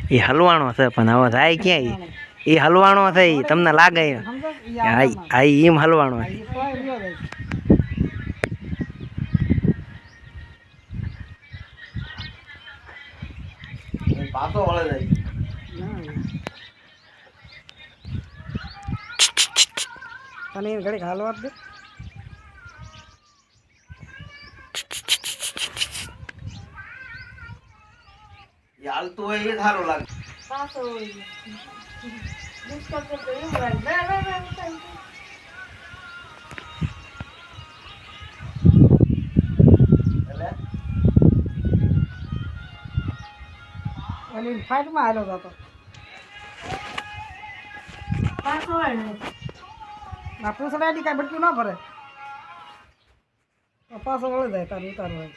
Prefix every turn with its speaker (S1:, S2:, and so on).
S1: એ હલવાણો છે પણ હવે જાય ક્યાંય એ હલવાણો છે એ તમને લાગે હા એમ હલવાણો છે પાછો વળે જાય
S2: તને ઘડી હાલવા દે
S1: હાલતું હોય એ સારું લાગે
S3: પાછો ડિસ્કસ કરતો એવું લાગે
S2: અને ફાઇટમાં હાલ્યો હતો
S3: પાછો વળે
S2: આ પૂછડાડી કાંઈ બટક્યું ના ભરે પાછો વળી જાય તારું ઉતારવા